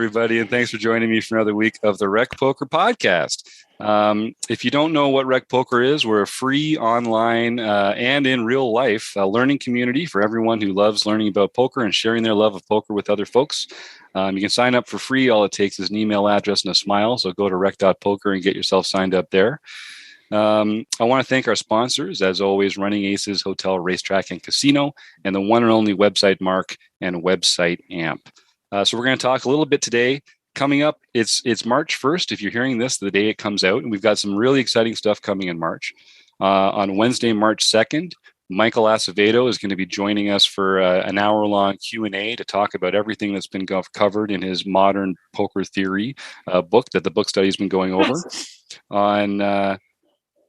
everybody, and thanks for joining me for another week of the Rec Poker Podcast. If you don't know what Rec Poker is, we're a free online and in real life learning community for everyone who loves learning about poker and sharing their love of poker with other folks. You can sign up for free. All it takes is an email address and a smile. So go to rec.poker and get yourself signed up there. I want to thank our sponsors, as always, Running Aces Hotel, Racetrack, and Casino, and the one and only website Mark and website AMP. So we're going to talk a little bit today. Coming up, it's March 1st. If you're hearing this, the day it comes out, and we've got some really exciting stuff coming in March. On Wednesday, March 2nd, Michael Acevedo is going to be joining us for an hour-long Q&A to talk about everything that's been covered in his Modern Poker Theory book that the book study has been going over. On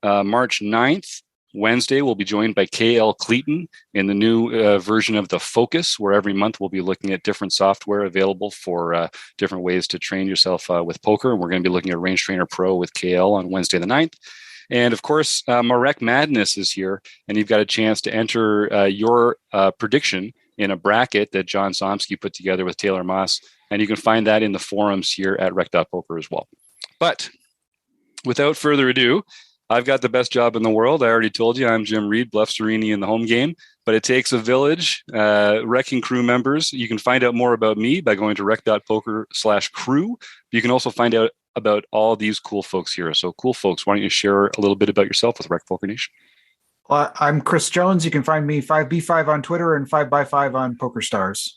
March 9th, Wednesday, we'll be joined by KL Cleaton in the new version of The Focus, where every month we'll be looking at different software available for different ways to train yourself with poker. And we're going to be looking at Range Trainer Pro with KL on Wednesday the 9th. And of course, Marek Madness is here, and you've got a chance to enter your prediction in a bracket that John Somsky put together with Taylor Moss. And you can find that in the forums here at rec.poker as well. But without further ado, I've got the best job in the world. I already told you I'm Jim Reed, Bluff Serini in the home game, but it takes a village, wrecking crew members. You can find out more about me by going to rec.poker/crew. You can also find out about all these cool folks here. So cool folks, why don't you share a little bit about yourself with Rec Poker Nation? Well, I'm Chris Jones. You can find me 5B5 on Twitter and 5x5 on PokerStars.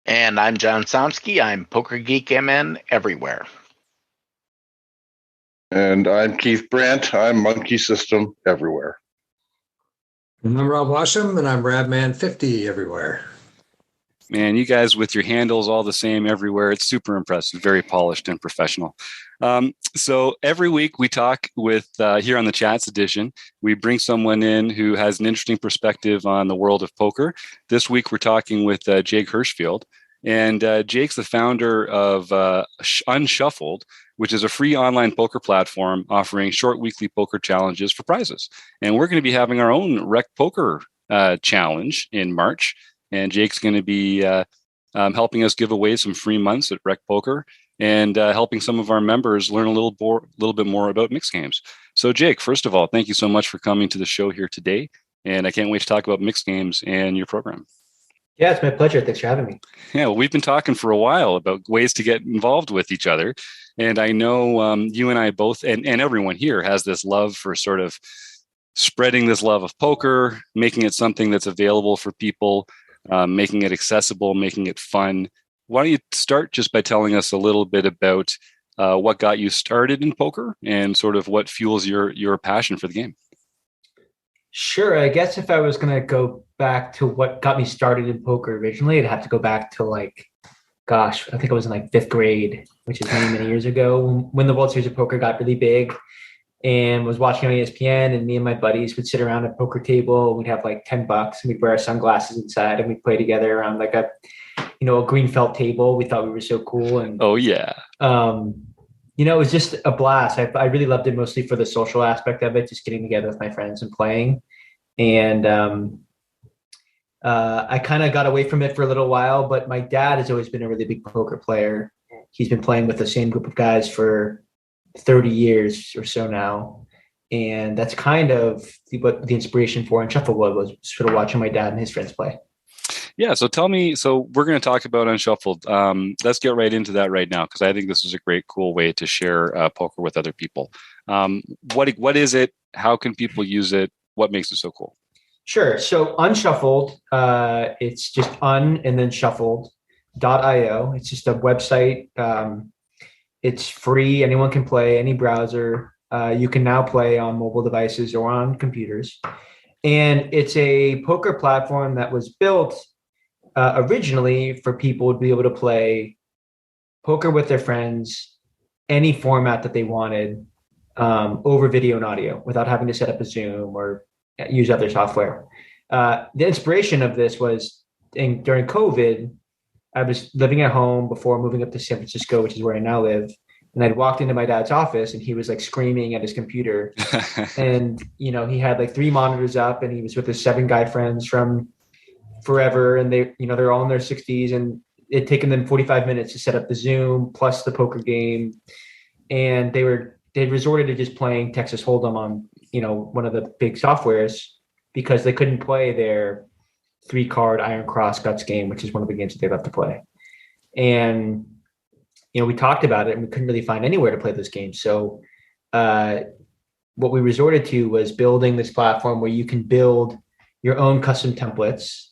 And I'm John Somsky. I'm Poker Geek MN everywhere. And I'm Keith Brandt. I'm Monkey System everywhere. And I'm Rob Washam, and I'm Radman50 everywhere. Man, you guys with your handles all the same everywhere. It's super impressive, very polished and professional. So every week we talk with, here on the Chats edition, we bring someone in who has an interesting perspective on the world of poker. This week we're talking with Jake Hershfield. And Jake's the founder of Unshuffled, which is a free online poker platform offering short weekly poker challenges for prizes. And we're going to be having our own Rec Poker challenge in March. And Jake's going to be helping us give away some free months at Rec Poker and helping some of our members learn a little bit more about mixed games. So Jake, first of all, thank you so much for coming to the show here today. And I can't wait to talk about mixed games and your program. Yeah, it's my pleasure. Thanks for having me. Yeah, well, we've been talking for a while about ways to get involved with each other. And I know you and I both, and everyone here has this love for sort of spreading this love of poker, making it something that's available for people, making it accessible, making it fun. Why don't you start just by telling us a little bit about what got you started in poker and sort of what fuels your passion for the game? Sure. I guess if I was going to go back to what got me started in poker originally, I'd have to go back to I think I was in fifth grade, which is many, many years ago when the World Series of Poker got really big, and was watching on ESPN, and me and my buddies would sit around a poker table. We'd have $10 and we'd wear our sunglasses inside and we'd play together around a green felt table. We thought we were so cool. And oh yeah. It was just a blast. I really loved it mostly for the social aspect of it, just getting together with my friends and playing. And I kind of got away from it for a little while, but my dad has always been a really big poker player. He's been playing with the same group of guys for 30 years or so now. And that's kind of what the inspiration for Unshuffled was sort of watching my dad and his friends play. Yeah. So tell me, so we're going to talk about Unshuffled. Let's get right into that right now, because I think this is a great, cool way to share poker with other people. What is it? How can people use it? What makes it so cool? Sure. So Unshuffled, it's just and then shuffled.io. It's just a website. It's free. Anyone can play, any browser. You can now play on mobile devices or on computers. And it's a poker platform that was built originally for people to be able to play poker with their friends, any format that they wanted, over video and audio without having to set up a Zoom or use other software. The inspiration of this was during COVID. I was living at home before moving up to San Francisco, which is where I now live. And I'd walked into my dad's office and he was screaming at his computer and, he had 3 monitors up and he was with his 7 guy friends from forever. And they're all in their 60s and had taken them 45 minutes to set up the Zoom plus the poker game. And they resorted to just playing Texas Hold'em on, one of the big softwares because they couldn't play their 3-card Iron Cross Guts game, which is one of the games that they love to play. And, we talked about it and we couldn't really find anywhere to play those games. So what we resorted to was building this platform where you can build your own custom templates,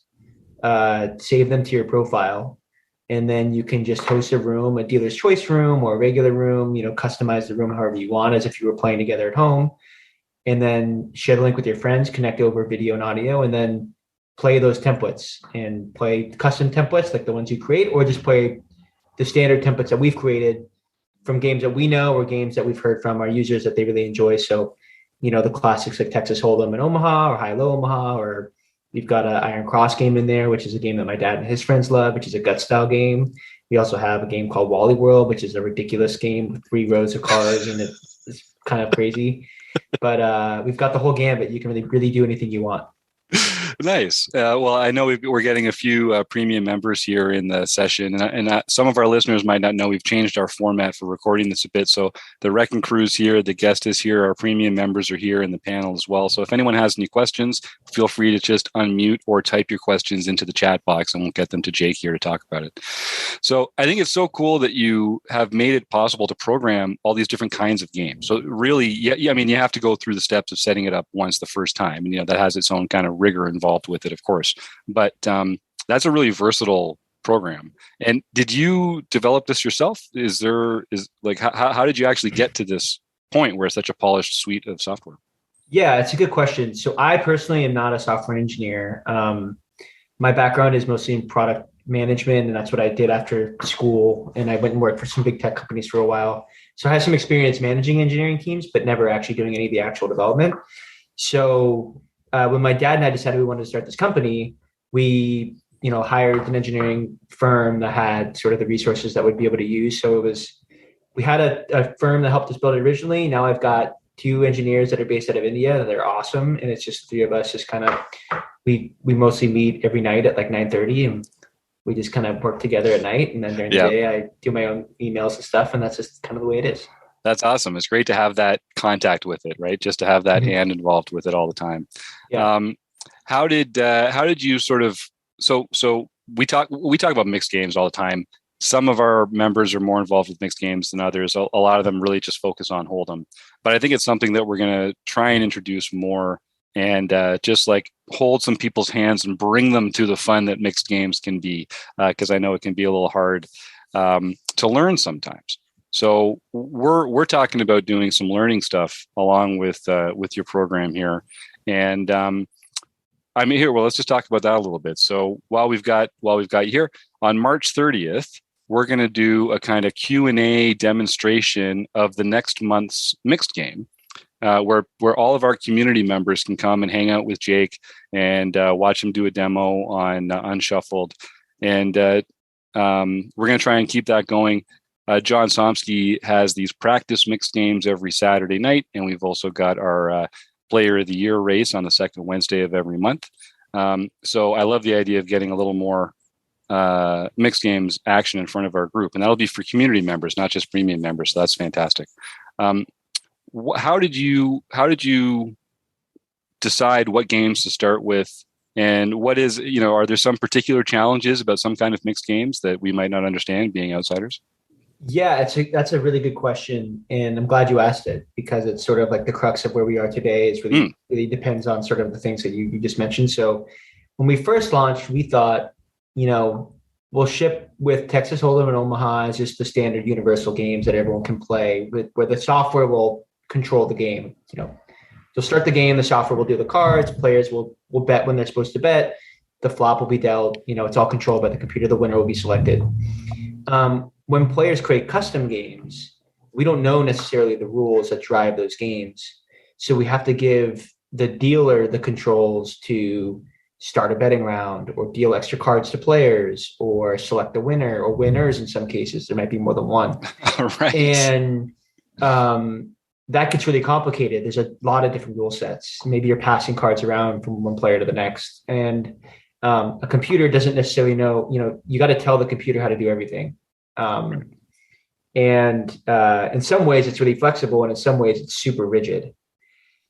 save them to your profile, and then you can just host a room, a dealer's choice room or a regular room, customize the room however you want as if you were playing together at home, and then share the link with your friends, connect over video and audio, and then play those templates and play custom templates like the ones you create, or just play the standard templates that we've created from games that we know or games that we've heard from our users that they really enjoy. So, the classics like Texas Hold'em in Omaha or High-Low Omaha, or we've got an Iron Cross game in there, which is a game that my dad and his friends love, which is a gut style game. We also have a game called Wally World, which is a ridiculous game with 3 rows of cards, and it's kind of crazy. But we've got the whole gambit. You can really do anything you want. Nice. Well, I know we're getting a few premium members here in the session, and some of our listeners might not know we've changed our format for recording this a bit. So the Wrecking Crew's here, the guest is here, our premium members are here in the panel as well. So if anyone has any questions, feel free to just unmute or type your questions into the chat box, and we'll get them to Jake here to talk about it. So I think it's so cool that you have made it possible to program all these different kinds of games. So really, you have to go through the steps of setting it up once the first time, and that has its own kind of rigor involved with it, of course, but that's a really versatile program. And did you develop this yourself? How did you actually get to this point where it's such a polished suite of software? Yeah, it's a good question. So I personally am not a software engineer. My background is mostly in product management, and that's what I did after school. And I went and worked for some big tech companies for a while. So I have some experience managing engineering teams, but never actually doing any of the actual development. So when my dad and I decided we wanted to start this company, we, hired an engineering firm that had sort of the resources that we'd be able to use. So we had a firm that helped us build it originally. Now I've got 2 engineers that are based out of India. They're awesome. And it's just 3 of us just kind of, we mostly meet every night at like 9:30, and we just kind of work together at night. And then during the day, I do my own emails and stuff. And that's just kind of the way it is. That's awesome. It's great to have that contact with it, right? Just to have that hand involved with it all the time. Yeah. How did you sort of, so we talk about mixed games all the time. Some of our members are more involved with mixed games than others. A lot of them really just focus on Hold'em, but I think it's something that we're going to try and introduce more, and just like hold some people's hands and bring them to the fun that mixed games can be. Cause I know it can be a little hard to learn sometimes. So we're talking about doing some learning stuff along with your program here, and here. Well, let's just talk about that a little bit. So while we've got you here on March 30th, we're going to do a kind of Q&A demonstration of the next month's mixed game, where all of our community members can come and hang out with Jake and watch him do a demo on Unshuffled, and we're going to try and keep that going. John Somsky has these practice mixed games every Saturday night, and we've also got our Player of the Year race on the second Wednesday of every month. So I love the idea of getting a little more mixed games action in front of our group, and that'll be for community members, not just premium members. So that's fantastic. How did you decide what games to start with, and what is, are there some particular challenges about some kind of mixed games that we might not understand being outsiders? Yeah, that's a really good question, and I'm glad you asked it, because it's sort of like the crux of where we are today. It's really depends on sort of the things that you just mentioned. So when we first launched, we thought, we'll ship with Texas Hold'em and Omaha as just the standard universal games that everyone can play, where the software will control the game. You'll start the game, the software will do the cards, players will bet when they're supposed to bet, the flop will be dealt. It's all controlled by the computer. The winner will be selected. When players create custom games, we don't know necessarily the rules that drive those games. So we have to give the dealer the controls to start a betting round, or deal extra cards to players, or select a winner, or winners in some cases. There might be more than one. Right. And that gets really complicated. There's a lot of different rule sets. Maybe you're passing cards around from one player to the next. And A computer doesn't necessarily know, you got to tell the computer how to do everything. And in some ways it's really flexible, and in some ways it's super rigid.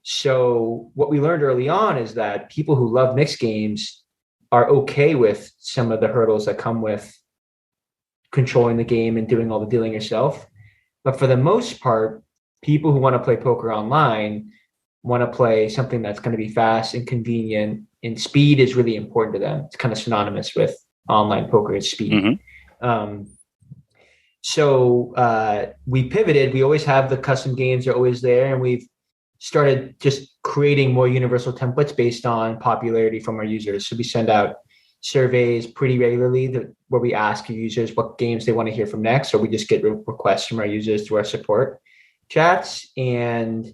So what we learned early on is that people who love mixed games are okay with some of the hurdles that come with controlling the game and doing all the dealing yourself. But for the most part, people who want to play poker online want to play something that's going to be fast and convenient, and speed is really important to them. It's kind of synonymous with online poker, it's speed. Mm-hmm. So we pivoted. We always have the custom games are always there, and we've started just creating more universal templates based on popularity from our users. So we send out surveys pretty regularly where we ask our users what games they want to hear from next, or we just get requests from our users through our support chats. And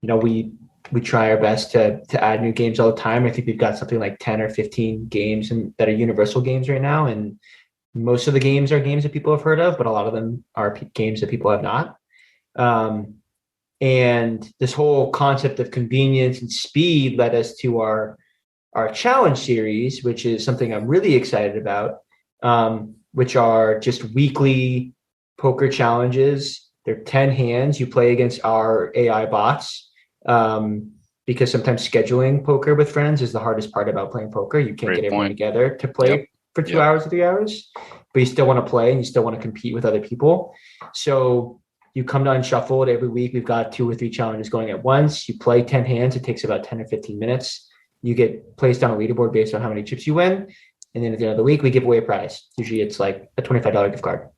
we try our best to add new games all the time. I think we've got something like 10 or 15 games that are universal games right now, and most of the games are games that people have heard of, but a lot of them are games that people have not. And this whole concept of convenience and speed led us to our challenge series, which is something I'm really excited about, which are just weekly poker challenges. They're 10 hands. You play against our AI bots, because sometimes scheduling poker with friends is the hardest part about playing poker. You can't get everyone together to play for 2 hours or 3 hours, but you still want to play and you still want to compete with other people. So you come to Unshuffled every week. We've got 2 or 3 challenges going at once. You play 10 hands. It takes about 10 or 15 minutes. You get placed on a leaderboard based on how many chips you win. And then at the end of the week, we give away a prize. Usually it's like a $25 gift card,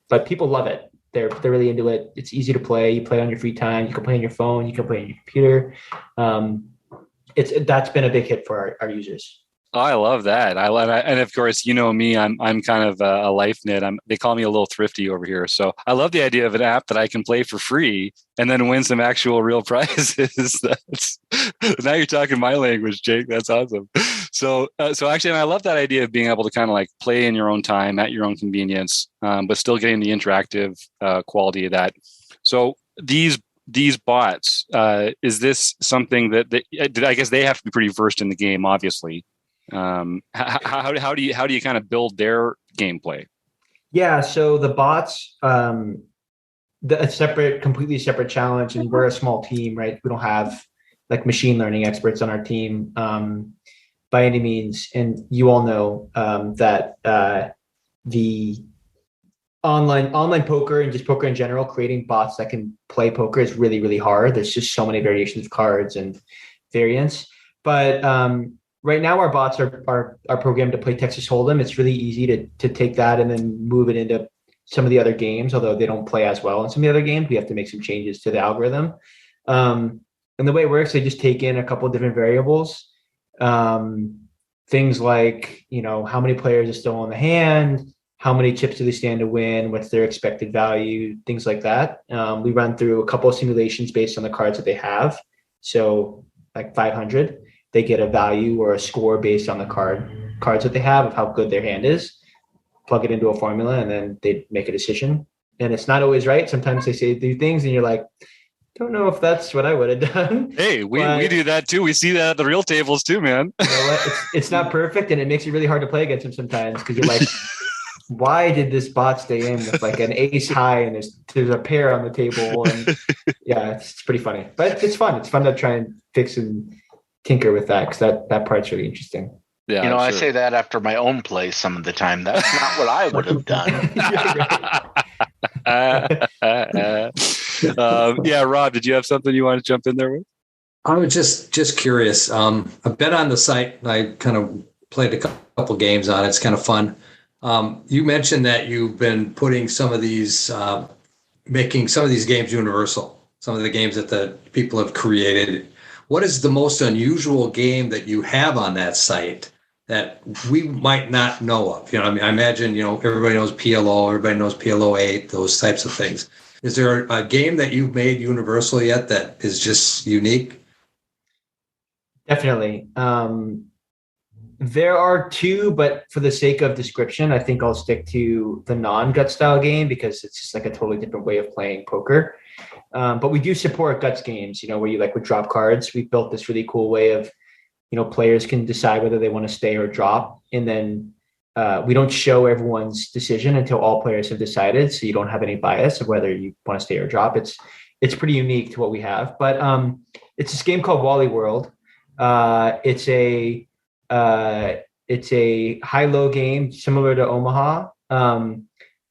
but people love it. They're really into it. It's easy to play. You play on your free time. You can play on your phone. You can play on your computer. That's been a big hit for our users. Oh, I love that. And of course, you know me, I'm kind of a life nit. They call me a little thrifty over here. So I love the idea of an app that I can play for free and then win some actual real prizes. Now you're talking my language, Jake. That's awesome. So actually, and I love that idea of being able to kind of like play in your own time at your own convenience, but still getting the interactive quality of that. So these bots, is this something that I guess they have to be pretty versed in the game, obviously. How do you kind of build their gameplay? Yeah, so the bots, completely separate challenge, and we're a small team, right? We don't have like machine learning experts on our team by any means, and you all know that the online poker and just poker in general, creating bots that can play poker is really, really hard. There's just so many variations of cards and variants, but right now, our bots are programmed to play Texas Hold'em. It's really easy to take that and then move it into some of the other games, although they don't play as well in some of the other games. We have to make some changes to the algorithm. And the way it works, they just take in a couple of different variables. Things like, how many players are still on the hand, how many chips do they stand to win, what's their expected value, things like that. We run through a couple of simulations based on the cards that they have. So like 500. They get a value or a score based on the cards that they have of how good their hand is, plug it into a formula, and then they make a decision. And it's not always right. Sometimes they say do things and you're like, don't know if that's what I would have done. Hey, we do that too. We see that at the real tables too, man. You know what? It's not perfect, and it makes it really hard to play against them sometimes because you're like, why did this bot stay in with like an ace high and there's a pair on the table? And yeah, it's pretty funny, but it's fun. It's fun to try and fix and tinker with that because that part's really interesting. Yeah, sure. I say that after my own play some of the time. That's not what I would have done. Yeah, Rob, did you have something you want to jump in there with? I was just curious. I've been on the site. I kind of played a couple games on it. It's kind of fun. You mentioned that you've been putting some of these, making some of these games universal. Some of the games that the people have created. What is the most unusual game that you have on that site that we might not know of? I mean, I imagine, everybody knows PLO, everybody knows PLO 8, those types of things. Is there a game that you've made universal yet that is just unique? Definitely. There are 2, but for the sake of description, I think I'll stick to the non-gut style game because it's just like a totally different way of playing poker. But we do support guts games, where you would drop cards. We've built this really cool way of players can decide whether they want to stay or drop. And then we don't show everyone's decision until all players have decided. So you don't have any bias of whether you want to stay or drop. It's pretty unique to what we have, but it's this game called Wally World. It's a high-low game similar to Omaha.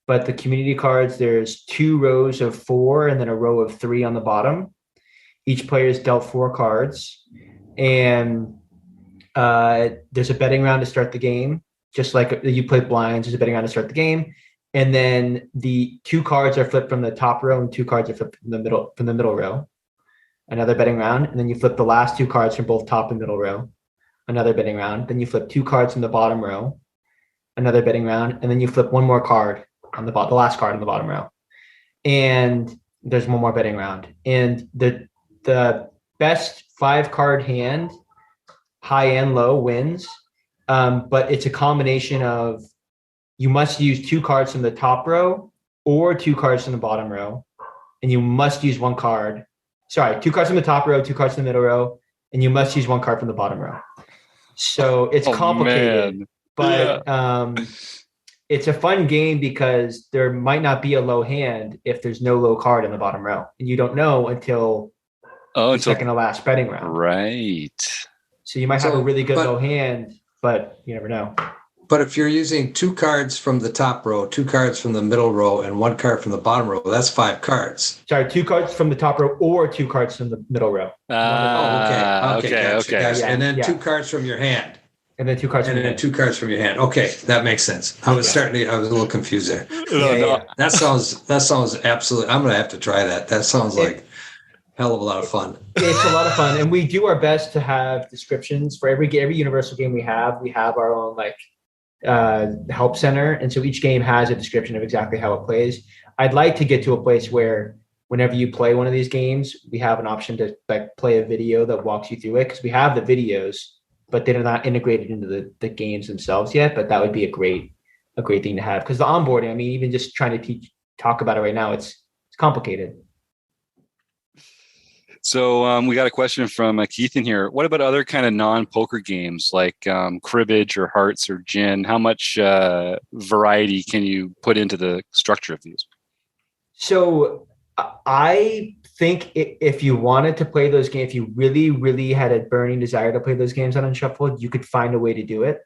But the community cards, there's 2 rows of 4 and then a row of 3 on the bottom. Each player is dealt 4 cards. And there's a betting round to start the game. Just like you play blinds, there's a betting round to start the game. And then the 2 cards are flipped from the top row and 2 cards are flipped from the middle row. Another betting round. And then you flip the last 2 cards from both top and middle row. Another betting round. Then you flip 2 cards from the bottom row. Another betting round. And then you flip 1 more card on the last card on the bottom row. And there's 1 more betting round. And the best 5-card hand, high and low, wins. But it's a combination of you must use 2 cards from the top row or 2 cards from the bottom row. And you must use 1 card. Sorry, 2 cards from the top row, 2 cards from the middle row, and you must use 1 card from the bottom row. So it's complicated, man. But it's a fun game because there might not be a low hand if there's no low card in the bottom row. And you don't know until the second to last betting round. Right. So you might have a really good low hand, but you never know. But if you're using 2 cards from the top row, 2 cards from the middle row, and 1 card from the bottom row, that's 5 cards. Sorry, 2 cards from the top row or 2 cards from the middle row. Okay. Yeah, and then 2 cards from your hand. And then 2 cards and from then 2 cards from your hand. Okay, that makes sense. I was a little confused there. Yeah. That sounds absolutely. I'm going to have to try that. That sounds like hell of a lot of fun. It's a lot of fun, and we do our best to have descriptions for every universal game we have. We have our own help center, and so each game has a description of exactly how it plays. I'd like to get to a place where whenever you play one of these games, we have an option to play a video that walks you through it, because we have the videos, but they're not integrated into the games themselves yet. But that would be a great thing to have, because the onboarding, I mean, even just trying to talk about it right now, it's complicated. So we got a question from Keith in here. What about other kind of non-poker games like cribbage or hearts or gin? How much variety can you put into the structure of these? So I think if you wanted to play those games, if you really, really had a burning desire to play those games on Unshuffled, you could find a way to do it.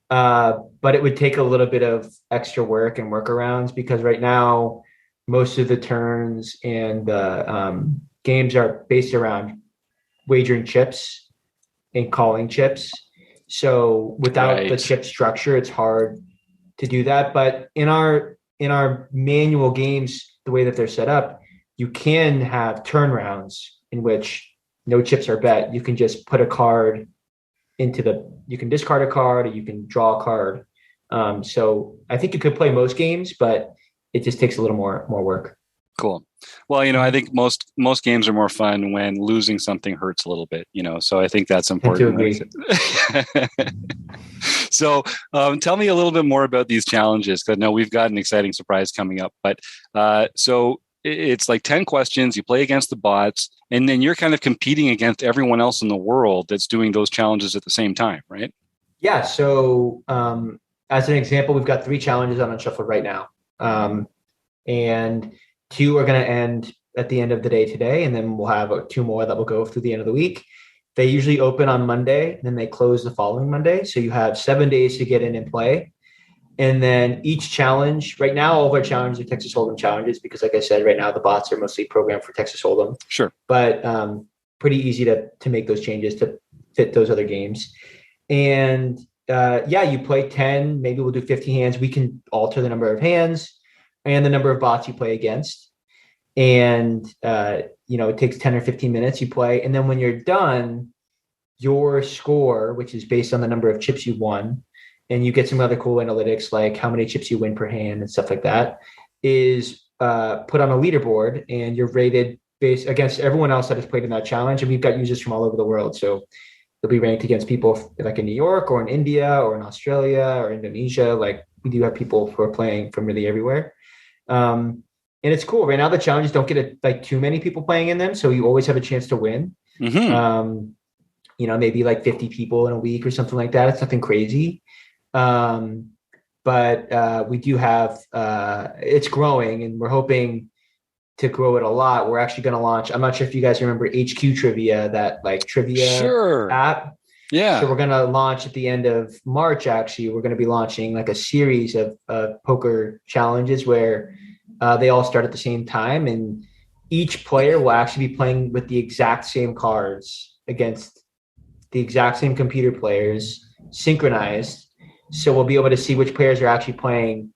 But it would take a little bit of extra work and workarounds, because right now, most of the turns and the games are based around wagering chips and calling chips. So without the chip structure, it's hard to do that. But in our manual games, the way that they're set up, you can have turn rounds in which no chips are bet. You can just put a card you can discard a card, or you can draw a card. So I think you could play most games, but it just takes a little more work. Cool. Well, I think most games are more fun when losing something hurts a little bit, so I think that's important. I do agree. So tell me a little bit more about these challenges, because I know we've got an exciting surprise coming up. But so it's like 10 questions, you play against the bots, and then you're kind of competing against everyone else in the world that's doing those challenges at the same time, right? Yeah. So as an example, we've got 3 challenges on Unshuffled right now. And 2 are going to end at the end of the day today, and then we'll have 2 more that will go through the end of the week. They usually open on Monday, and then they close the following Monday. So you have 7 days to get in and play. And then each challenge, right now, all of our challenges are Texas Hold'em challenges, because like I said, right now the bots are mostly programmed for Texas Hold'em. Sure. But pretty easy to make those changes to fit those other games. And you play 10, maybe we'll do 50 hands. We can alter the number of hands and the number of bots you play against. And, it takes 10 or 15 minutes you play. And then when you're done, your score, which is based on the number of chips you won, and you get some other cool analytics like how many chips you win per hand and stuff like that, is put on a leaderboard, and you're rated based against everyone else that has played in that challenge. And we've got users from all over the world. So you'll be ranked against people like in New York or in India or in Australia or Indonesia. Like, we do have people who are playing from really everywhere. And it's cool. Right now, the challenges don't get too many people playing in them, so you always have a chance to win. Mm-hmm. maybe like 50 people in a week or something like that. It's nothing crazy. But we do have, it's growing, and we're hoping to grow it a lot. We're actually going to launch, I'm not sure if you guys remember HQ Trivia, that like trivia app. Yeah. So we're going to launch at the end of March. Actually, we're going to be launching like a series of poker challenges where they all start at the same time, and each player will actually be playing with the exact same cards against the exact same computer players, synchronized. So we'll be able to see which players are actually playing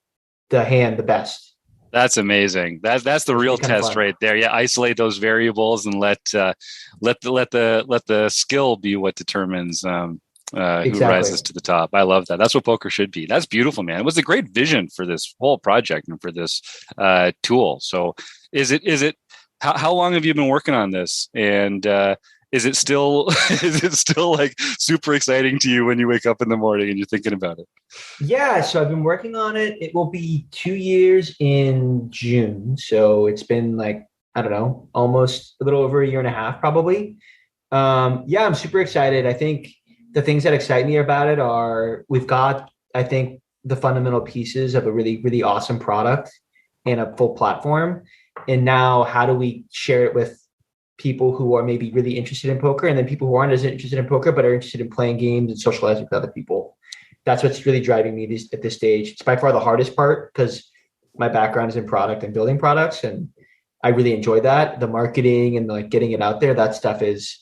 the hand the best. That's amazing. That's the real test right there. Yeah, isolate those variables and let the skill be what determines who rises to the top. I love that. That's what poker should be. That's beautiful, man. It was a great vision for this whole project and for this tool. So, is it? How long have you been working on this? And is it still like super exciting to you when you wake up in the morning and you're thinking about it? Yeah, so I've been working on it. It will be 2 years in June. So it's been like, I don't know, almost a little over a year and a half, probably. Yeah, I'm super excited. I think the things that excite me about it are we've got, I think, the fundamental pieces of a really, really awesome product and a full platform. And now how do we share it with people who are maybe really interested in poker, and then people who aren't as interested in poker but are interested in playing games and socializing with other people? That's what's really driving me at this stage. It's by far the hardest part because my background is in product and building products, and I really enjoy that. The marketing and like getting it out there, that stuff is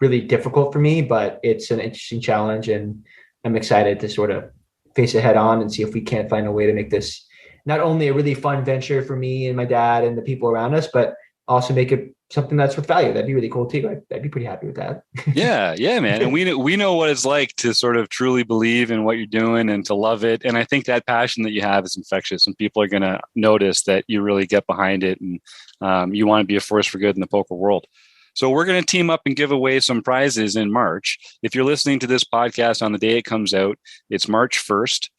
really difficult for me, but it's an interesting challenge, and I'm excited to sort of face it head on and see if we can't find a way to make this not only a really fun venture for me and my dad and the people around us, but also make it something that's with value. That'd be really cool too. I'd be pretty happy with that. Yeah, man. And we know what it's like to sort of truly believe in what you're doing and to love it. And I think that passion that you have is infectious, and people are going to notice that you really get behind it, and you want to be a force for good in the poker world. So we're going to team up and give away some prizes in March. If you're listening to this podcast on the day it comes out, it's March 1st.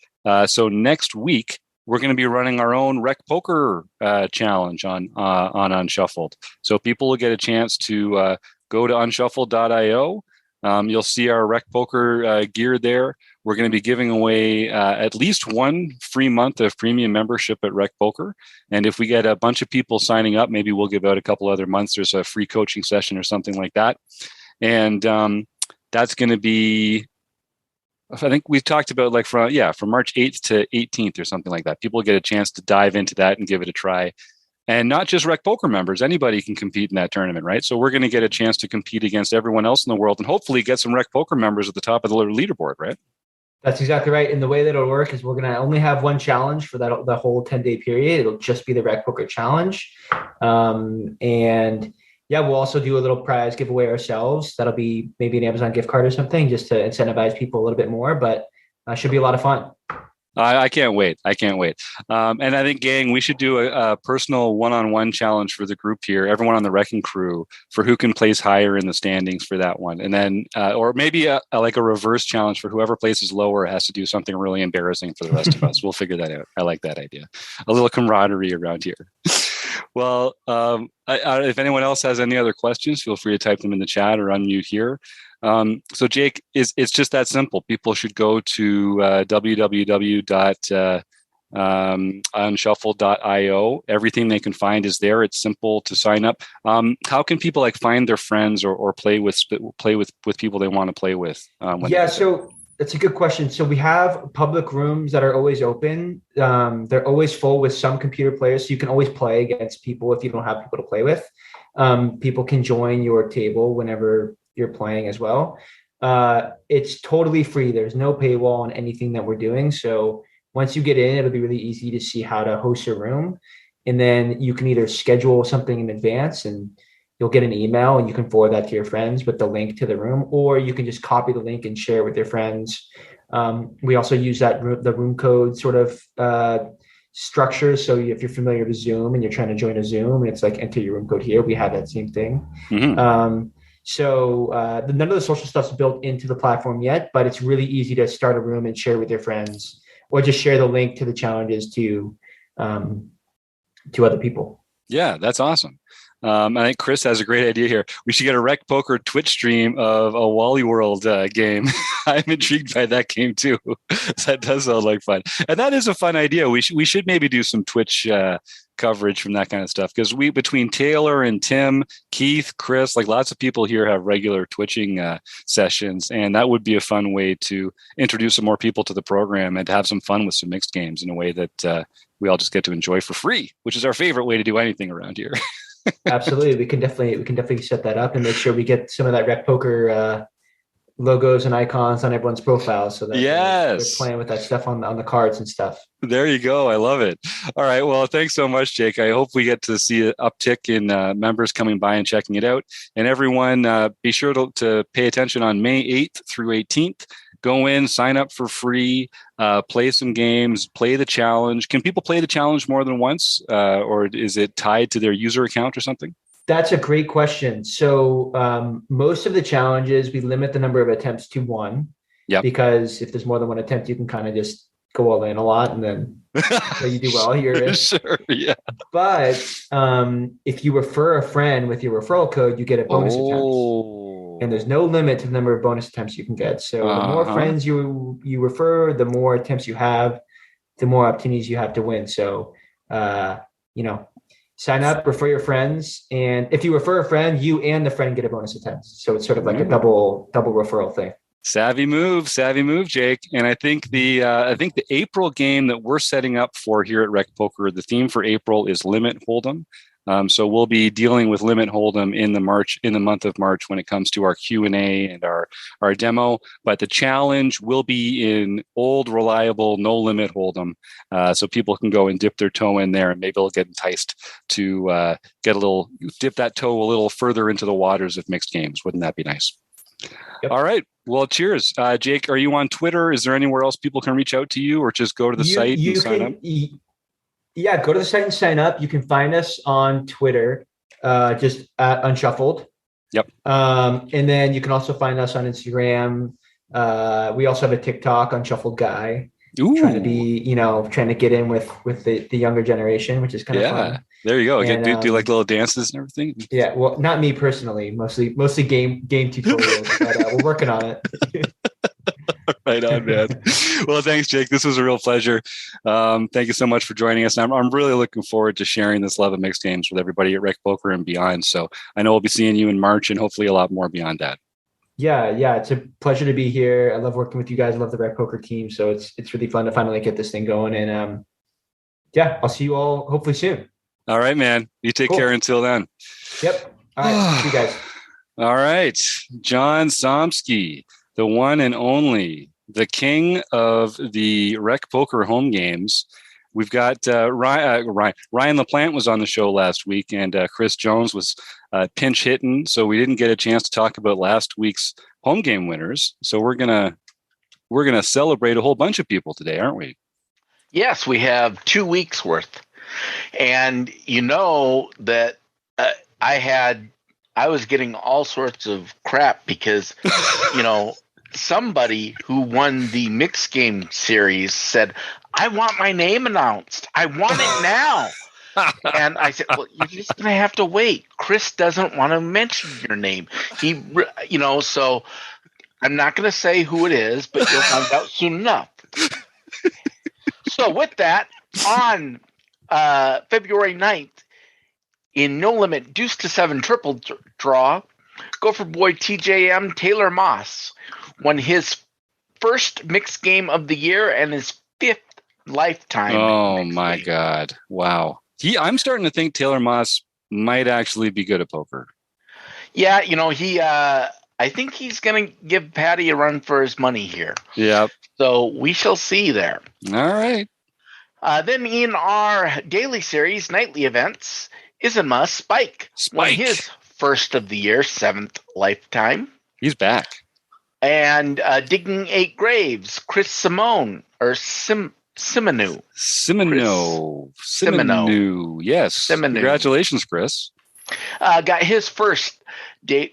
So next week, we're going to be running our own Rec Poker challenge on Unshuffled. So people will get a chance to go to unshuffled.io. You'll see our Rec Poker gear there. We're going to be giving away at least one free month of premium membership at Rec Poker. And if we get a bunch of people signing up, maybe we'll give out a couple other months. There's a free coaching session or something like that. And that's going to be, I think we've talked about like from March 8th to 18th or something like that. People get a chance to dive into that and give it a try. And not just Rec Poker members, anybody can compete in that tournament, right? So we're going to get a chance to compete against everyone else in the world and hopefully get some Rec Poker members at the top of the leaderboard, right? That's exactly right. And the way that it'll work is we're going to only have one challenge for the whole 10-day period. It'll just be the Rec Poker Challenge. And yeah, we'll also do a little prize giveaway ourselves. That'll be maybe an Amazon gift card or something just to incentivize people a little bit more, but should be a lot of fun. I can't wait. And I think, gang, we should do a personal one-on-one challenge for the group here, everyone on the Wrecking Crew, for who can place higher in the standings for that one. And then, or maybe like a reverse challenge for whoever places lower has to do something really embarrassing for the rest of us. We'll figure that out. I like that idea. A little camaraderie around here. Well, if anyone else has any other questions, feel free to type them in the chat or unmute here. So Jake, it's just that simple. People should go to www.unshuffled.io. Everything they can find is there. It's simple to sign up. How can people like find their friends or play with people they want to play with? So that's a good question. So we have public rooms that are always open. They're always full with some computer players. So you can always play against people if you don't have people to play with. People can join your table whenever you're playing as well. It's totally free. There's no paywall on anything that we're doing. So once you get in, it'll be really easy to see how to host your room. And then you can either schedule something in advance and you'll get an email and you can forward that to your friends with the link to the room, or you can just copy the link and share it with your friends. We also use the room code sort of structure. So if you're familiar with Zoom and you're trying to join a Zoom, it's like enter your room code here. We have that same thing. Mm-hmm. So none of the social stuff's built into the platform yet, but it's really easy to start a room and share with your friends, or just share the link to the challenges to other people. Yeah, that's awesome. I think Chris has a great idea here. We should get a Rec Poker Twitch stream of a Wally World game. I'm intrigued by that game too. That does sound like fun, and that is a fun idea. We should maybe do some Twitch coverage from that kind of stuff, because we, between Taylor and Tim, Keith, Chris, like lots of people here have regular twitching sessions, and that would be a fun way to introduce some more people to the program and to have some fun with some mixed games in a way that we all just get to enjoy for free, which is our favorite way to do anything around here. Absolutely, we can definitely set that up and make sure we get some of that Rec Poker logos and icons on everyone's profile, so that they're playing with that stuff on the cards and stuff. There you go. I love it. All right. Well, thanks so much, Jake. I hope we get to see an uptick in members coming by and checking it out. And everyone, be sure to pay attention on May 8th through 18th. Go in, sign up for free, play some games, play the challenge. Can people play the challenge more than once, or is it tied to their user account or something? That's a great question. So most of the challenges, we limit the number of attempts to one. Yep. Because if there's more than one attempt, you can kind of just go all in a lot, and then you do well. You're in. Sure, yeah. But if you refer a friend with your referral code, you get a bonus attempt. And there's no limit to the number of bonus attempts you can get. So the more friends you refer, the more attempts you have, the more opportunities you have to win. So, sign up, refer your friends. And if you refer a friend, you and the friend get a bonus attempt. So it's sort of like a double referral thing. Savvy move, Jake. And I think the April game that we're setting up for here at Rec Poker, the theme for April is Limit Hold'em. So we'll be dealing with Limit Hold'em in the month of March when it comes to our Q&A and our demo. But the challenge will be in old, reliable, no limit Hold'em, so people can go and dip their toe in there, and maybe they'll get enticed to dip that toe a little further into the waters of mixed games. Wouldn't that be nice? Yep. All right. Well, cheers. Jake, are you on Twitter? Is there anywhere else people can reach out to you, or just go to the site and sign up? Yeah, go to the site and sign up. You can find us on Twitter, just at Unshuffled. Yep. And then you can also find us on Instagram. We also have a TikTok, Unshuffled Guy. Ooh. Trying to get in with the younger generation, which is kind of fun. There you go. And, do like little dances and everything? Yeah. Well, not me personally, mostly game tutorials, but we're working on it. Right on, man. Well, thanks, Jake. This was a real pleasure. Thank you so much for joining us. I'm really looking forward to sharing this love of mixed games with everybody at Rec Poker and beyond. So I know we'll be seeing you in March and hopefully a lot more beyond that. Yeah. It's a pleasure to be here. I love working with you guys. I love the Rec Poker team. So it's really fun to finally get this thing going. And I'll see you all hopefully soon. All right, man. You take care until then. Yep. All right. See you guys. All right. John Somsky, the one and only, the king of the Rec Poker home games. We've got Ryan LaPlante was on the show last week, and Chris Jones was pinch hitting, so we didn't get a chance to talk about last week's home game winners. So we're gonna celebrate a whole bunch of people today, aren't we? Yes, we have 2 weeks worth, and you know that I was getting all sorts of crap because somebody who won the mixed game series said, I want my name announced. I want it now. And I said, well, you're just going to have to wait. Chris doesn't want to mention your name. So I'm not going to say who it is, but you'll find out soon enough. So with that, on February 9th, in No Limit Deuce to 7 triple draw, Gopher Boy TJM Taylor Moss won his first mixed game of the year and his 5th lifetime. Oh my God. Wow. I'm starting to think Taylor Moss might actually be good at poker. Yeah. I think he's going to give Patty a run for his money here. Yeah. So we shall see there. All right. Then in our daily series, nightly events, Isma Spike won his first of the year, 7th lifetime. He's back. And Digging 8 Graves, Chris Simone, or Simonu. Yes. Simonu. Congratulations, Chris. Got his first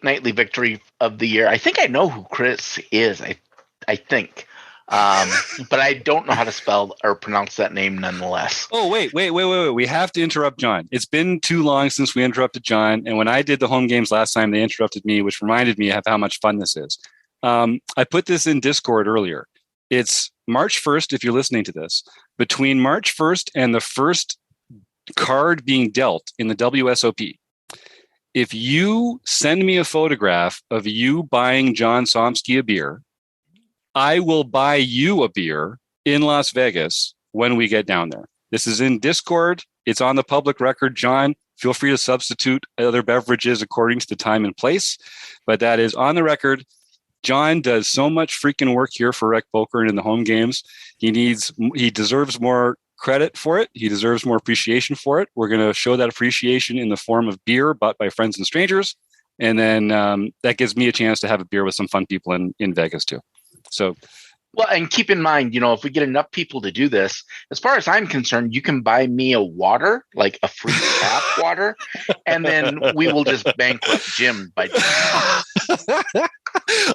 nightly victory of the year. I think I know who Chris is. I think. But I don't know how to spell or pronounce that name nonetheless. Oh, wait. We have to interrupt John. It's been too long since we interrupted John. And when I did the home games last time, they interrupted me, which reminded me of how much fun this is. I put this in Discord earlier. It's March 1st, if you're listening to this. Between March 1st and the first card being dealt in the WSOP, if you send me a photograph of you buying John Somsky a beer, I will buy you a beer in Las Vegas when we get down there. This is in Discord. It's on the public record. John, feel free to substitute other beverages according to the time and place, but that is on the record. John does so much freaking work here for Rec Poker and in the home games. He deserves more credit for it. He deserves more appreciation for it. We're going to show that appreciation in the form of beer bought by friends and strangers. And then that gives me a chance to have a beer with some fun people in Vegas too. So, well, and keep in mind, if we get enough people to do this, as far as I'm concerned, you can buy me a water, like a free tap water, and then we will just bankrupt Jim by doing that.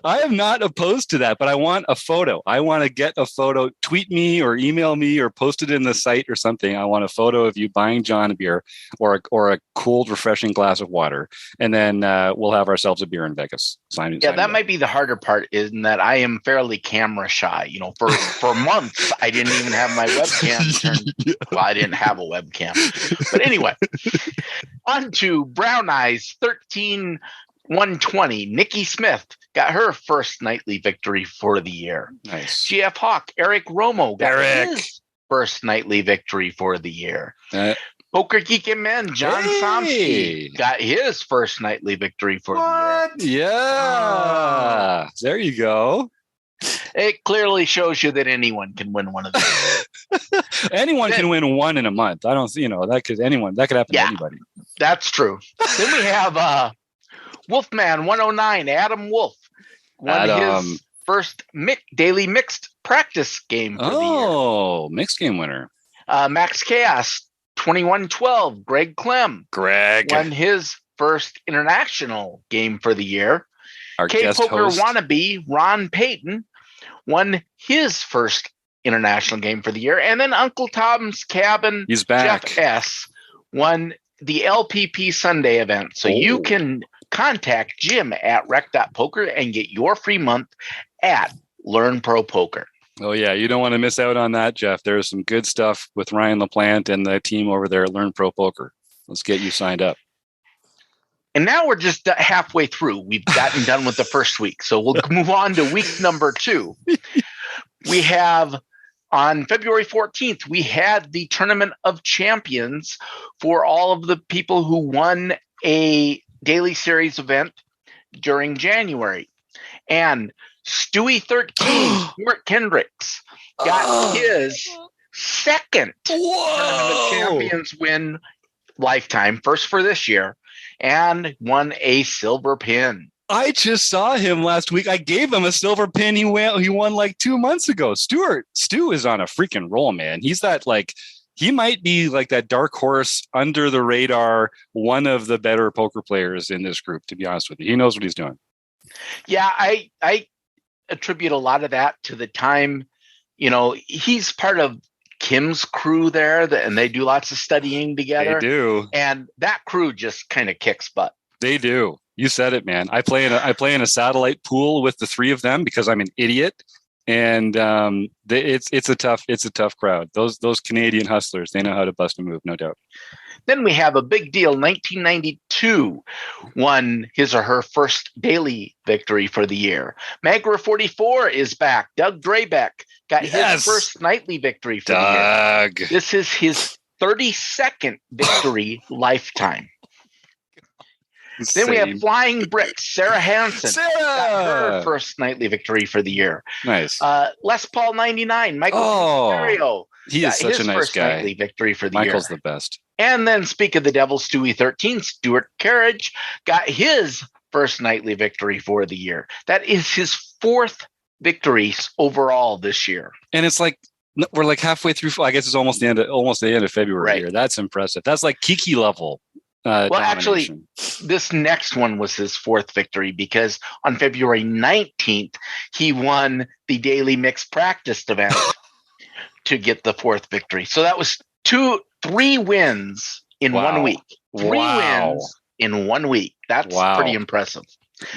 I am not opposed to that, but I want a photo. I want to get a photo. Tweet me or email me or post it in the site or something. I want a photo of you buying John a beer or a cold, refreshing glass of water, and then we'll have ourselves a beer in Vegas. That might be the harder part, in that I am fairly camera shy. For months I didn't even have my webcam turned. Well, I didn't have a webcam, but anyway, on to Brown Eyes 13-120. Nikki Smith got her first nightly victory for the year. Nice. GF Hawk, Eric Romo got his first nightly victory for the year. Poker Geek and Men, John Somsky got his first nightly victory for the year. Yeah. There you go. It clearly shows you that anyone can win one of these. Anyone can win one in a month. I don't see, that could happen to anybody. That's true. Then we have Wolfman 109, Adam Wolf, won his first daily mixed practice game for the year. Oh, mixed game winner. Max Chaos 2112, Greg Clem. Won his first international game for the year. Our K Poker wannabe Ron Payton won his first international game for the year. And then Uncle Tom's Cabin, he's back. Jeff S. won the LPP Sunday event. So you can contact Jim at rec.poker and get your free month at Learn Pro Poker. Oh, yeah. You don't want to miss out on that, Jeff. There's some good stuff with Ryan LaPlante and the team over there at Learn Pro Poker. Let's get you signed up. And now we're just halfway through. We've gotten done with the first week. So we'll move on to week number 2. We have on February 14th, we had the Tournament of Champions for all of the people who won a daily series event during January. And Stewie 13, Stuart Kendricks, got his second Tournament of Champions win lifetime, first for this year, and won a silver pin. I just saw him last week. I gave him a silver pin. He won like 2 months ago. Stu is on a freaking roll, man. He's he might be like that dark horse under the radar, one of the better poker players in this group, to be honest with you. He knows what he's doing. Yeah, I attribute a lot of that to the time, he's part of Kim's crew there, and they do lots of studying together. They do. And that crew just kind of kicks butt. They do. You said it, man. I play in a satellite pool with the three of them because I'm an idiot. And it's a tough crowd. Those Canadian hustlers, they know how to bust a move, no doubt. Then we have a big deal. 1992 won his or her first daily victory for the year. Magra 44 is back. Doug Drabeck got his first nightly victory for the year. This is his 32nd victory lifetime. Insane. Then we have Flying Bricks. Sarah Hansen got her first nightly victory for the year. Nice. Les Paul 99. Michael Mario. He is such a nice first guy. Nightly victory for the Michael's year. the best. And then speak of the devil, Stewie 13, Stuart Carriage got his first nightly victory for the year. That is his 4th victory overall this year. And it's like we're like halfway through. I guess it's almost the end of February here. That's impressive. That's like Kiki level actually, domination. this next one was his fourth victory because on February 19th, he won the daily mixed practice event to get the fourth victory. So that was 3 wins in 1 week. 3 wins in 1 week. That's pretty impressive.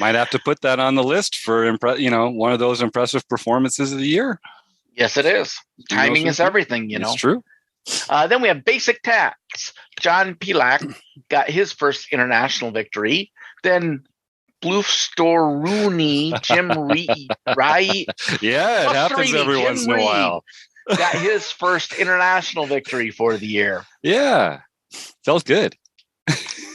Might have to put that on the list for one of those impressive performances of the year. Yes, it is. Timing is everything, It's true. Then we have basic tax. John Pilak got his first international victory. Then Bluffstoruni Jim Wright. Yeah, it happens every once in a while. Got his first international victory for the year. Yeah, felt good.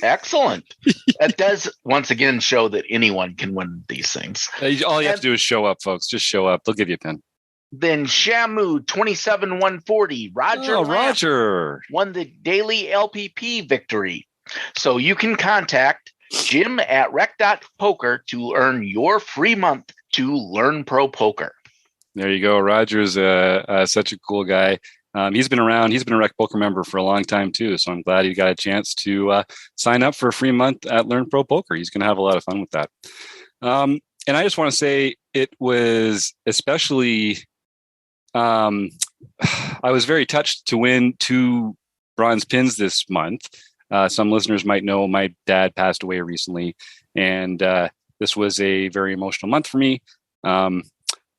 Excellent. That does once again show that anyone can win these things. All you have to do is show up, folks. Just show up. They'll give you a pin. Then Shamu 27-140. Roger won the daily LPP victory. So you can contact Jim at rec.poker to earn your free month to Learn Pro Poker. There you go. Roger's such a cool guy. He's been around. He's been a Rec Poker member for a long time too. So I'm glad he got a chance to sign up for a free month at Learn Pro Poker. He's going to have a lot of fun with that. And I just want to say it was especially. I was very touched to win 2 bronze pins this month. Some listeners might know my dad passed away recently, and this was a very emotional month for me.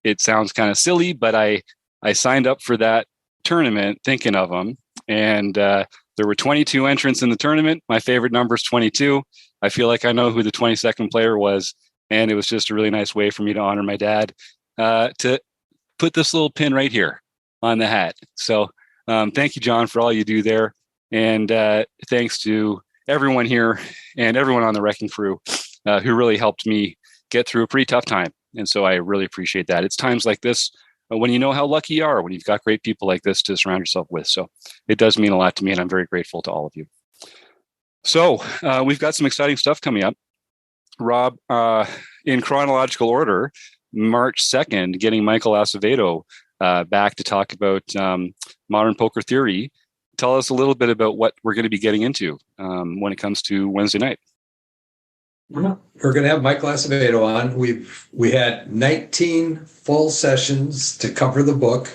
It sounds kind of silly, but I signed up for that tournament thinking of him, and there were 22 entrants in the tournament. My favorite number is 22. I feel like I know who the 22nd player was, and it was just a really nice way for me to honor my dad to put this little pin right here on the hat. So thank you, John, for all you do there. And thanks to everyone here and everyone on the Wrecking Crew who really helped me get through a pretty tough time. And so I really appreciate that. It's times like this when you know how lucky you are, when you've got great people like this to surround yourself with. So it does mean a lot to me, and I'm very grateful to all of you. So we've got some exciting stuff coming up. Rob, in chronological order, March 2nd, getting Michael Acevedo back to talk about modern poker theory. Tell us a little bit about what we're going to be getting into when it comes to Wednesday night. We're going to have Michael Acevedo on. We had 19 full sessions to cover the book,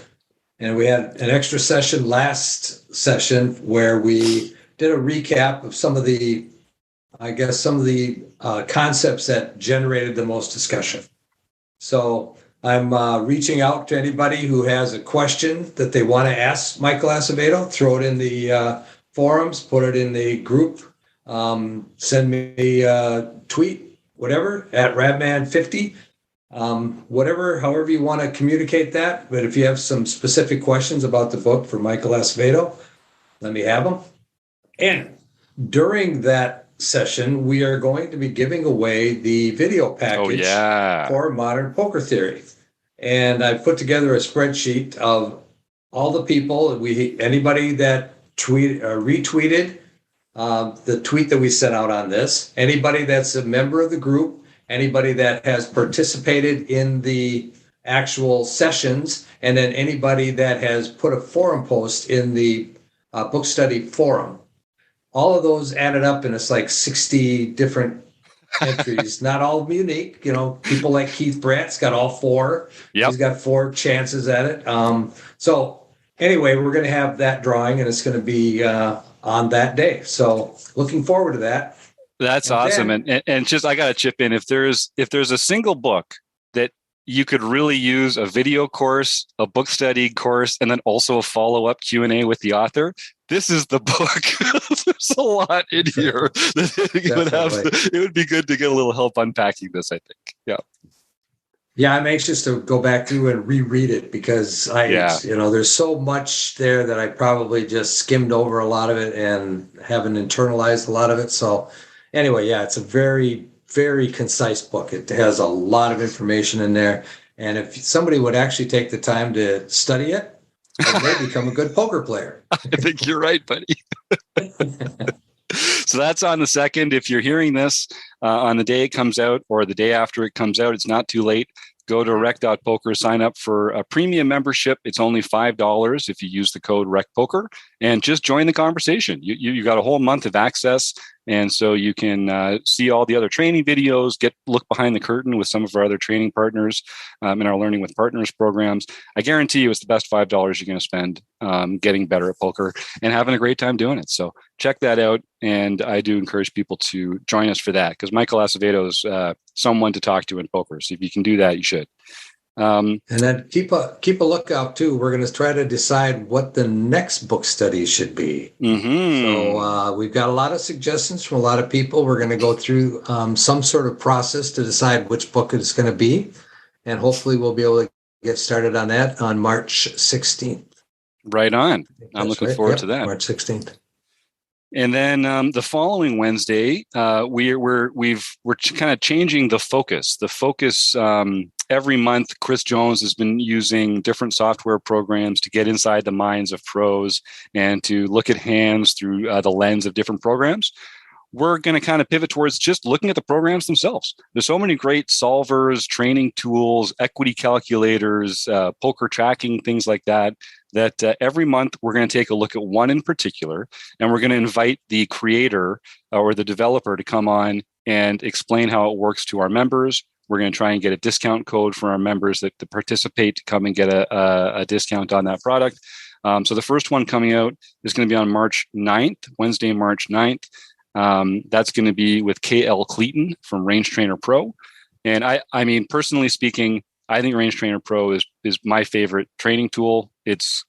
and we had an extra session last session where we did a recap of some of the concepts that generated the most discussion. So I'm reaching out to anybody who has a question that they want to ask Michael Acevedo. Throw it in the forums, put it in the group, send me a tweet, whatever, at Radman50, however you want to communicate that. But if you have some specific questions about the book for Michael Acevedo, let me have them. And during that session, we are going to be giving away the video package for Modern Poker Theory. And I put together a spreadsheet of all the people, anybody that retweeted the tweet that we sent out on this, anybody that's a member of the group, anybody that has participated in the actual sessions, and then anybody that has put a forum post in the book study forum. All of those added up, and it's like 60 different entries, not all unique. People like Keith Bratt's got all 4. Yep. He's got 4 chances at it. So anyway, we're going to have that drawing, and it's going to be on that day. So looking forward to that. That's awesome. And just, I got to chip in. If there's a single book that you could really use a video course, a book study course, and then also a follow-up Q&A with the author, this is the book. There's a lot in here. It would be good to get a little help unpacking this, I think. Yeah. Yeah, I'm anxious to go back through and reread it because there's so much there that I probably just skimmed over a lot of it and haven't internalized a lot of it. So anyway, it's a very, very concise book. It has a lot of information in there. And if somebody would actually take the time to study it, they become a good poker player. I think you're right, buddy. So that's on the 2nd. If you're hearing this on the day it comes out or the day after it comes out, it's not too late. Go to rec.poker, sign up for a premium membership. It's only $5 if you use the code RECPOKER, and just join the conversation. You got a whole month of access And so you can see all the other training videos, look behind the curtain with some of our other training partners in our Learning with Partners programs. I guarantee you it's the best $5 you're going to spend getting better at poker and having a great time doing it. So check that out. And I do encourage people to join us for that, because Michael Acevedo is someone to talk to in poker. So if you can do that, you should. And then keep a lookout too. We're going to try to decide what the next book study should be. Mm-hmm. So we've got a lot of suggestions from a lot of people. We're going to go through some sort of process to decide which book it's going to be, and hopefully we'll be able to get started on that on March 16th. Right on. I'm looking forward to that. March 16th. And then the following Wednesday, we're kind of changing the focus. The focus every month, Chris Jones has been using different software programs to get inside the minds of pros and to look at hands through the lens of different programs. We're going to kind of pivot towards just looking at the programs themselves. There's so many great solvers, training tools, equity calculators, poker tracking, things like that every month we're going to take a look at one in particular, and we're going to invite the creator or the developer to come on and explain how it works to our members. We're going to try and get a discount code for our members that participate to come and get a discount on that product. So the first one coming out is going to be on March 9th, Wednesday, March 9th. That's going to be with KL Cleaton from Range Trainer Pro. And I mean, personally speaking, I think Range Trainer Pro is my favorite training tool. It's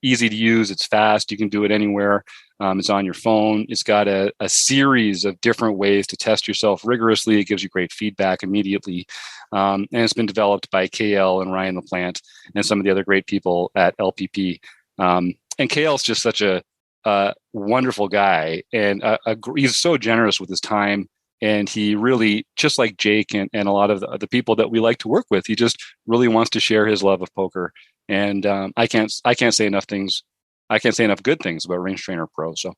easy to use. It's fast. You can do it anywhere. It's on your phone. It's got a series of different ways to test yourself rigorously. It gives you great feedback immediately. And it's been developed by KL and Ryan LaPlante and some of the other great people at LPP. And KL's just such a wonderful guy. And he's so generous with his time. And he really, just like Jake and a lot of the people that we like to work with, he just really wants to share his love of poker. And I can't say enough things. I can't say enough good things about Range Trainer Pro. So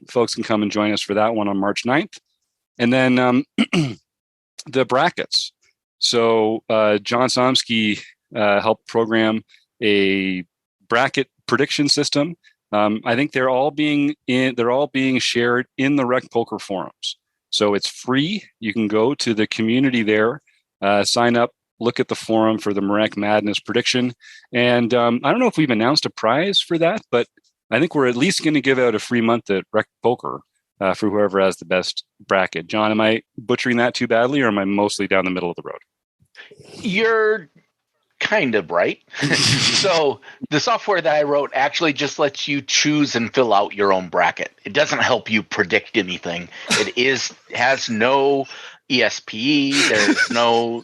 folks can come and join us for that one on March 9th. And then the brackets. So John Somsky helped program a bracket prediction system. I think they're all being shared in the Rec Poker forums. So it's free. You can go to the community there, sign up, look at the forum for the Marek Madness prediction. And I don't know if we've announced a prize for that, but I think we're at least going to give out a free month at Rec Poker for whoever has the best bracket. John, am I butchering that too badly, or am I mostly down the middle of the road? You're kind of right. So the software that I wrote actually just lets you choose and fill out your own bracket. It doesn't help you predict anything. It has no ESP. There's no,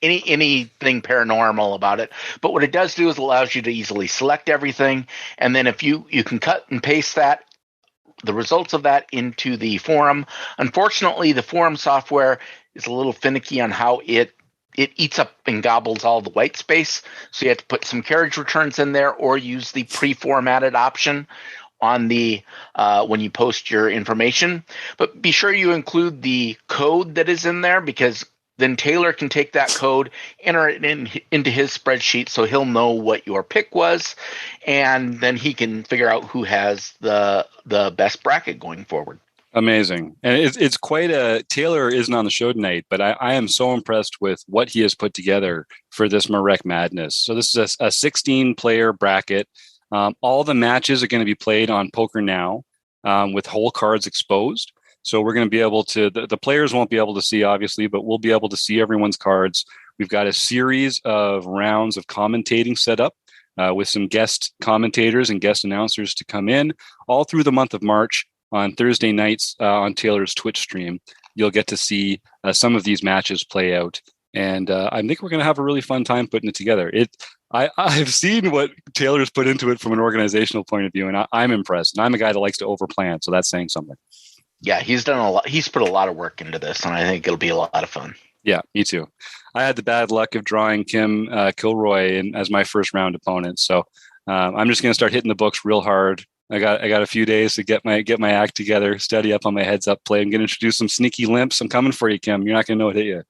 anything paranormal about it. But what it does do is allows you to easily select everything. And then if you can cut and paste the results of that into the forum. Unfortunately, the forum software is a little finicky on how it eats up and gobbles all the white space. So you have to put some carriage returns in there or use the pre-formatted option on the when you post your information. But be sure you include the code that is in there, because then Taylor can take that code, enter it into his spreadsheet so he'll know what your pick was, and then he can figure out who has the best bracket going forward. Amazing. And it's quite Taylor isn't on the show tonight, but I am so impressed with what he has put together for this Marek Madness. So this is a 16-player bracket. All the matches are going to be played on Poker Now with whole cards exposed. So we're going to be able to, the players won't be able to see, obviously, but we'll be able to see everyone's cards. We've got a series of rounds of commentating set up with some guest commentators and guest announcers to come in all through the month of March. On Thursday nights on Taylor's Twitch stream, you'll get to see some of these matches play out. And I think we're going to have a really fun time putting it together. I've seen what Taylor's put into it from an organizational point of view, and I'm impressed. And I'm a guy that likes to overplan, so that's saying something. Yeah, he's done a lot. He's put a lot of work into this, and I think it'll be a lot of fun. Yeah, me too. I had the bad luck of drawing Kim Kilroy as my first round opponent, so I'm just going to start hitting the books real hard. I got a few days to get my act together, study up on my heads up play. I'm going to introduce some sneaky limps. I'm coming for you, Kim. You're not going to know it hit you.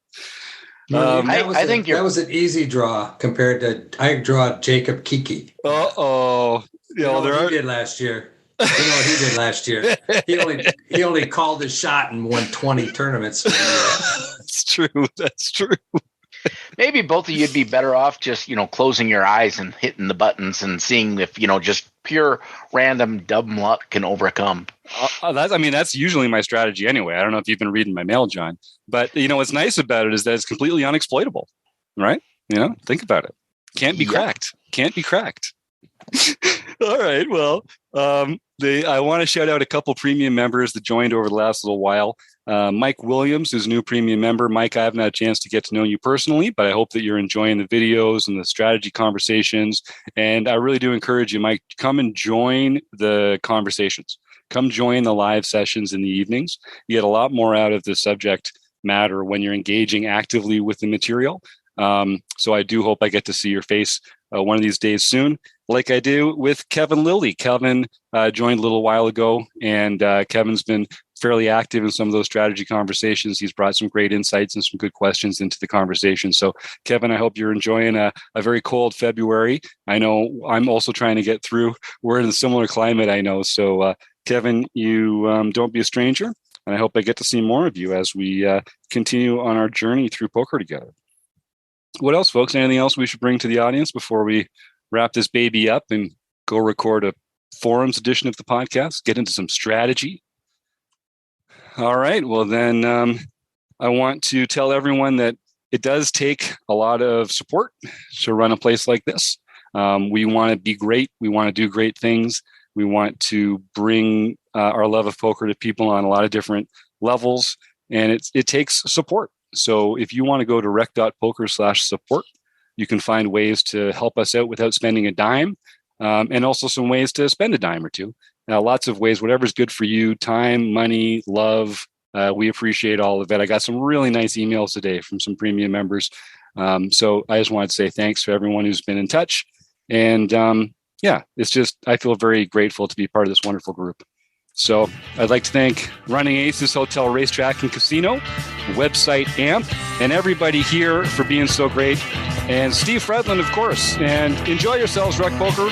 I think that was an easy draw compared to I draw Jacob Kiki. Uh-oh. He did last year. You know what he did last year? He only called his shot and won 20 tournaments. That's true. That's true. Maybe both of you'd be better off just, closing your eyes and hitting the buttons and seeing if, just pure random dumb luck can overcome. That's usually my strategy anyway. I don't know if you've been reading my mail, John, but what's nice about it is that it's completely unexploitable, right? Think about it. Can't be cracked. Can't be cracked. All right. Well, I want to shout out a couple premium members that joined over the last little while. Mike Williams is a new premium member. Mike, I haven't had a chance to get to know you personally, but I hope that you're enjoying the videos and the strategy conversations. And I really do encourage you, Mike, come and join the conversations. Come join the live sessions in the evenings. You get a lot more out of the subject matter when you're engaging actively with the material. So I do hope I get to see your face one of these days soon, like I do with Kevin Lilly. Kevin joined a little while ago, and Kevin's been fairly active in some of those strategy conversations. He's brought some great insights and some good questions into the conversation. So, Kevin, I hope you're enjoying a very cold February. I know I'm also trying to get through. We're in a similar climate, I know. So, Kevin, you don't be a stranger, and I hope I get to see more of you as we continue on our journey through poker together. What else, folks? Anything else we should bring to the audience before we wrap this baby up and go record a forums edition of the podcast, get into some strategy? All right. Well, then I want to tell everyone that it does take a lot of support to run a place like this. We want to be great. We want to do great things. We want to bring our love of poker to people on a lot of different levels, and it takes support. So if you want to go to rec.poker/support, you can find ways to help us out without spending a dime, and also some ways to spend a dime or two. Lots of ways, whatever's good for you, time, money, love. We appreciate all of it. I got some really nice emails today from some premium members. So I just wanted to say thanks to everyone who's been in touch. And it's just, I feel very grateful to be part of this wonderful group. So I'd like to thank Running Aces Hotel, Racetrack, and Casino, website AMP, and everybody here for being so great. And Steve Fredlin, of course. And enjoy yourselves, Rec Poker.